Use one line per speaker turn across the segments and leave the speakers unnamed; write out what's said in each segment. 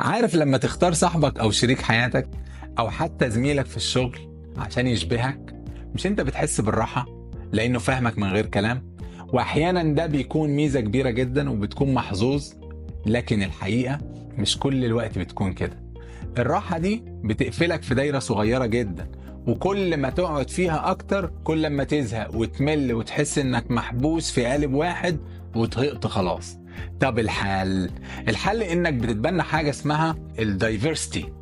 عارف لما تختار صاحبك أو شريك حياتك أو حتى زميلك في الشغل عشان يشبهك، مش أنت بتحس بالراحة لأنه فاهمك من غير كلام؟ وأحيانا ده بيكون ميزة كبيرة جدا وبتكون محظوظ، لكن الحقيقة مش كل الوقت بتكون كده. الراحة دي بتقفلك في دايرة صغيرة جدا، وكل ما تقعد فيها أكتر كل ما تزهق وتمل وتحس إنك محبوس في قالب واحد وطهقت خلاص. طب الحل إنك بتتبنى حاجة اسمها الدايفرستي،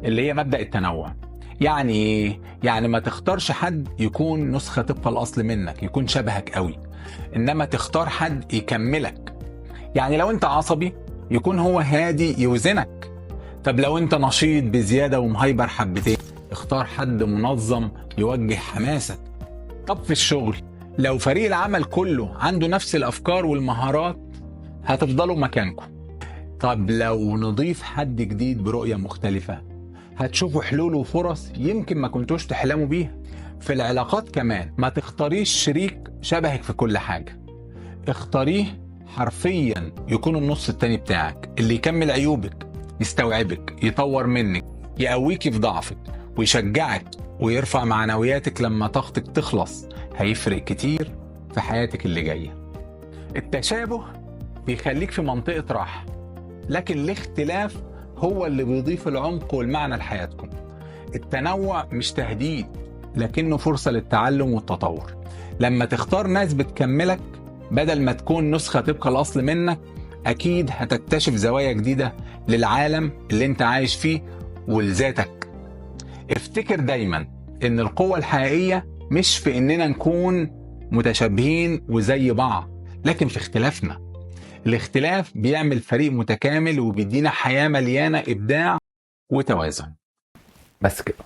اللي هي مبدأ التنوع. يعني إيه؟ يعني ما تختارش حد يكون نسخة طبق الأصل منك، يكون شبهك قوي، إنما تختار حد يكملك. يعني لو أنت عصبي يكون هو هادي يوزنك. طب لو انت نشيط بزيادة ومهيبر حبتين، اختار حد منظم يوجه حماسك. طب في الشغل لو فريق العمل كله عنده نفس الافكار والمهارات، هتفضلوا مكانكم. طب لو نضيف حد جديد برؤية مختلفة، هتشوفوا حلول وفرص يمكن ما كنتوش تحلموا بيها. في العلاقات كمان ما تختاريش شريك شبهك في كل حاجة، اختاريه حرفيا يكون النص التاني بتاعك، اللي يكمل عيوبك، يستوعبك، يطور منك، يقويك في ضعفك، ويشجعك ويرفع معنوياتك لما طاقتك تخلص. هيفرق كتير في حياتك اللي جاية. التشابه بيخليك في منطقة راحة، لكن الاختلاف هو اللي بيضيف العمق والمعنى لحياتكم. التنوع مش تهديد، لكنه فرصة للتعلم والتطور. لما تختار ناس بتكملك بدل ما تكون نسخة طبق الأصل منك، أكيد هتكتشف زوايا جديدة للعالم اللي انت عايش فيه ولذاتك. افتكر دايما ان القوة الحقيقية مش في اننا نكون متشابهين وزي بعض، لكن في اختلافنا. الاختلاف بيعمل فريق متكامل وبيدينا حياة مليانة إبداع وتوازن. بس كده.